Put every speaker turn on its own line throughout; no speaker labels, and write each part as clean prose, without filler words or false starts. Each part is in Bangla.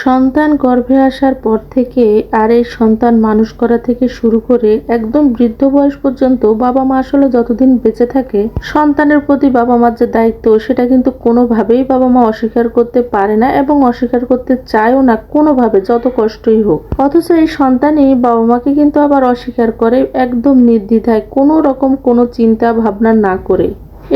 সন্তান গর্ভে আসার পর থেকে আর এই সন্তান মানুষ করা থেকে শুরু করে একদম বৃদ্ধ বয়স পর্যন্ত বাবা মা আসলে যতদিন বেঁচে থাকে সন্তানের প্রতি বাবা মার যে দায়িত্ব সেটা কিন্তু কোনোভাবেই বাবা মা অস্বীকার করতে পারে না এবং অস্বীকার করতে চায়ও না কোনোভাবে, যত কষ্টই হোক। অথচ এই সন্তানই বাবা মাকে কিন্তু আবার অস্বীকার করে একদম নির্দ্বিধায়, কোনো রকম কোনো চিন্তা ভাবনা না করে।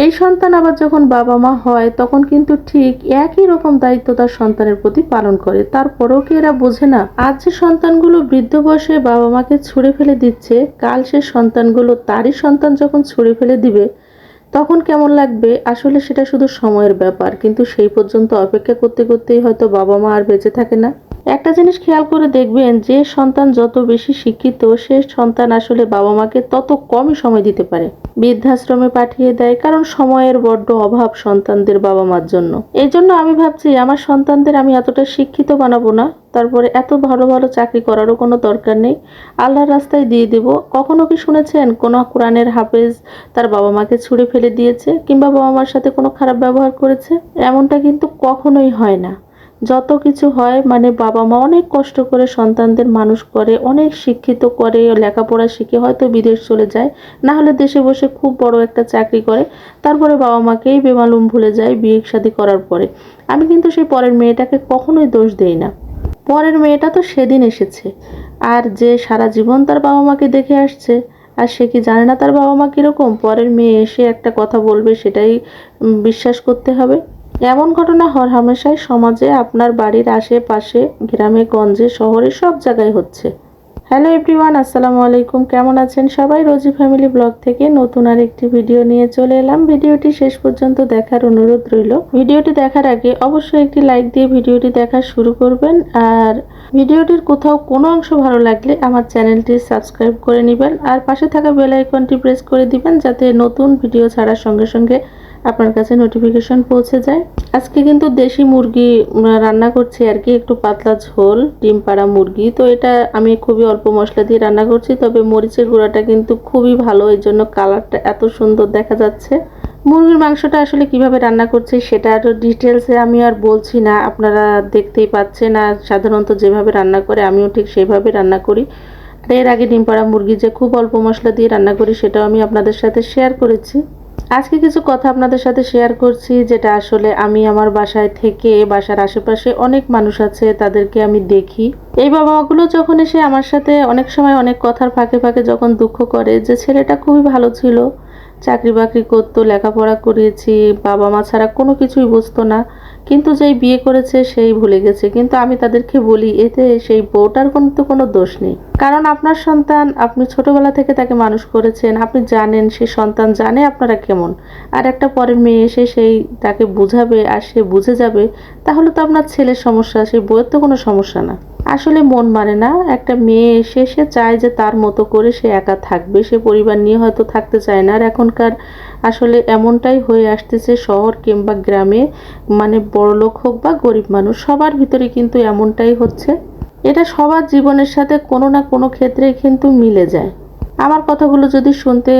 এই সন্তান আবার যখন বাবা মা হয় তখন কিন্তু ঠিক একই রকম দায়িত্ব তার সন্তানের প্রতি পালন করে। তারপরেও কি এরা বোঝে না? আজ যে সন্তানগুলো বৃদ্ধ বয়সে বাবা মাকে ছুঁড়ে ফেলে দিচ্ছে, কাল সে সন্তানগুলো তারই সন্তান যখন ছুঁড়ে ফেলে দিবে তখন কেমন লাগবে? আসলে সেটা শুধু সময়ের ব্যাপার, কিন্তু সেই পর্যন্ত অপেক্ষা করতে করতেই হয়তো বাবা মা আর বেঁচে থাকে না। একটা জিনিস খেয়াল করে দেখবেন, যে সন্তান যত বেশি শিক্ষিত সে সন্তান আসলে বাবা মাকে তত কমই সময় দিতে পারে, বৃদ্ধাশ্রমে পাঠিয়ে দেয়, কারণ সময়ের বড্ড অভাব সন্তানদের বাবা মার জন্য। এই জন্য আমি ভাবছি আমার সন্তানদের আমি এতটা শিক্ষিত বানাবো না, তারপরে এত ভালো ভালো চাকরি করারও কোনো দরকার নেই, আল্লাহর রাস্তায় দিয়ে দেব। কখনো কি শুনেছেন কোনো কোরআনের হাফেজ তার বাবা মাকে ছুঁড়ে ফেলে দিয়েছে কিংবা বাবা মার সাথে কোনো খারাপ ব্যবহার করেছে? এমনটা কিন্তু কখনোই হয় না। যত কিছু হয় বাবা মা অনেক কষ্ট করে সন্তানদের মানুষ করে, অনেক শিক্ষিত করে, লেখাপড়া শিখে হয়তো বিদেশ চলে যায়, না হলে দেশে বসে খুব বড় একটা চাকরি করে, তারপরে বাবা মাকেই বেমালুম ভুলে যায় বিয়ে শাদী করার পরে। আমি কিন্তু সেই পরের মেয়েটাকে কখনোই দোষ দেই না। পরের মেয়েটা তো সেদিন এসেছে, আর যে সারা জীবন তার বাবা মাকে দেখে আসছে, আর সে কি জানে না তার বাবা মা কিরকম? পরের মেয়ে এসে একটা কথা বলবে সেটাই বিশ্বাস করতে হবে? এমন ঘটনা হরহামেশাই সমাজে, আপনার বাড়ির আশেপাশে, গ্রামে গঞ্জে শহরে সব জায়গায় হচ্ছে। হ্যালো এভরিওয়ান, আসসালামু আলাইকুম। কেমন আছেন সবাই? রোজি ফ্যামিলি ব্লগ থেকে নতুন আর একটি ভিডিও নিয়ে চলে এলাম। ভিডিওটি শেষ পর্যন্ত দেখার অনুরোধ রইল। ভিডিওটি দেখার আগে অবশ্যই একটি লাইক দিয়ে ভিডিওটি দেখা শুরু করবেন, আর ভিডিওটির কোথাও কোনো অংশ ভালো লাগলে আমার চ্যানেলটি সাবস্ক্রাইব করে নেবেন, আর পাশে থাকা বেল আইকনটি প্রেস করে দিবেন যাতে নতুন ভিডিও ছাড়ার সঙ্গে সঙ্গে আপনার কাছে নোটিফিকেশন পৌঁছে যায়। আজকে কিন্তু দেশি মুরগি রান্না করছি আর কি, একটু পাতলা ঝোল, ডিম পাড়া মুরগি। তো এটা আমি খুবই অল্প মশলা দিয়ে রান্না করছি, তবে মরিচের গুঁড়াটা কিন্তু খুবই ভালো, এই জন্য কালারটা এত সুন্দর দেখা যাচ্ছে। মুরগির মাংসটা আসলে কিভাবে রান্না করছি সেটা আরও ডিটেলসে আমি আর বলছি না, আপনারা দেখতেই পাচ্ছেন। আর সাধারণত যেভাবে রান্না করে আমিও ঠিক সেইভাবে রান্না করি। আর এর আগে ডিম পাড়া মুরগি যে খুব অল্প মশলা দিয়ে রান্না করি সেটাও আমি আপনাদের সাথে শেয়ার করেছি। আজকে কিছু কথা আপনাদের সাথে শেয়ার করছি, যেটা আসলে আমি আমার বাসায় থেকে, বাসার আশেপাশে অনেক মানুষ আছে তাদেরকে আমি দেখি। এই বাবা মাগুলো যখন এসে আমার সাথে অনেক সময় অনেক কথার ফাঁকে ফাঁকে যখন দুঃখ করে যে ছেলেটা খুবই ভালো ছিল, চাকরি বাকরি করতো, লেখাপড়া করিয়েছি, বাবা মা ছাড়া কোনো কিছুই বুঝতো না, কিন্তু যেই বিয়ে করেছে সেই ভুলে গেছে। কিন্তু আমি তাদেরকে বলি, এতে সেই বউটার কিন্তু কোনো দোষ নেই, কারণ আপনার সন্তান, আপনি ছোটবেলা থেকে তাকে মানুষ করেছেন, আপনি জানেন, সে সন্তান জানে আপনারা কেমন। আর একটা পরের মেয়ে এসে সেই তাকে বুঝাবে আর সে বুঝে যাবে, তাহলে তো আপনার ছেলের সমস্যা, সেই বউয়ের তো কোনো সমস্যা না। আসলে মন মানে না, একটা মেয়ে এসে সে চায় যে তার মতো করে সে একা থাকবে, সে পরিবার নিয়ে হয়তো থাকতে চায় না। আর এখনকার আসলে এমনটাই হয়ে আসতেছে, শহর কিংবা গ্রামে, বড়লোক হোক বা গরিব মানুষ, সবার ভিতরে কিন্তু এমনটাই হচ্ছে। এটা সবার জীবনের সাথে কোনো না কোনো ক্ষেত্রে কিন্তু মিলে যায়। আমার কথাগুলো যদি শুনতে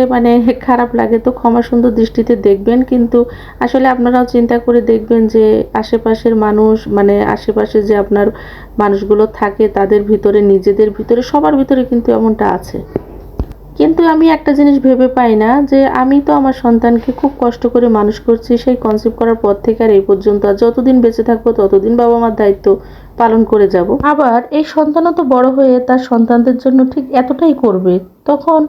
খারাপ লাগে তো ক্ষমা সুন্দর দৃষ্টিতে দেখবেন, কিন্তু আসলে আপনারাও চিন্তা করে দেখবেন যে আশেপাশের মানুষ, আশেপাশে যে আপনার মানুষগুলো থাকে তাদের ভিতরে, নিজেদের ভিতরে, সবার ভিতরে কিন্তু এমনটা আছে। কিন্তু আমি একটা জিনিস ভেবে পাই না যে আমি তো আমার সন্তানকে খুব কষ্ট করে মানুষ করছি, সেই কনসিভ করার পর থেকে আর এই পর্যন্ত, আর যতদিন বেঁচে থাকবো ততদিন বাবা মার দায়িত্ব পালন করে যাব। আবার এই সন্তানও তো বড় হয়ে তার সন্তানদের জন্য ঠিক এতটাই করবে, তখন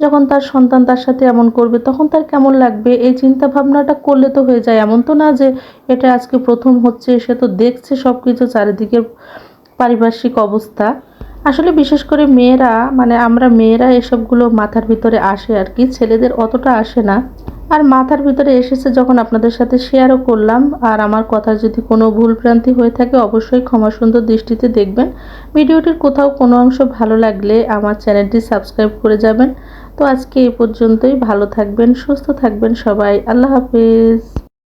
যখন তার সন্তান তার সাথে এমন করবে তখন তার কেমন লাগবে? এই চিন্তা ভাবনাটা করলে তো হয়ে যায়। এমন তো না যে এটা আজকে প্রথম হচ্ছে, সে তো দেখছে সব কিছু, চারিদিকের পারিপার্শ্বিক অবস্থা। আসলে বিশেষ করে মেয়েরা, আমরা মেয়েরা এসবগুলো মাথার ভিতরে আসে আর কি, ছেলেদের অতটা আসে না। আর মাথার ভিতরে এসেছে যখন আপনাদের সাথে শেয়ারও করলাম। আর আমার কথা যদি কোনো ভুল ভ্রান্তি হয়ে থাকে অবশ্যই ক্ষমা সুন্দর দৃষ্টিতে দেখবেন। ভিডিওটির কোথাও কোনো অংশ ভালো লাগলে আমার চ্যানেলটি সাবস্ক্রাইব করে যাবেন। তো আজকে এই পর্যন্তই। ভালো থাকবেন, সুস্থ থাকবেন সবাই। আল্লাহ হাফেজ।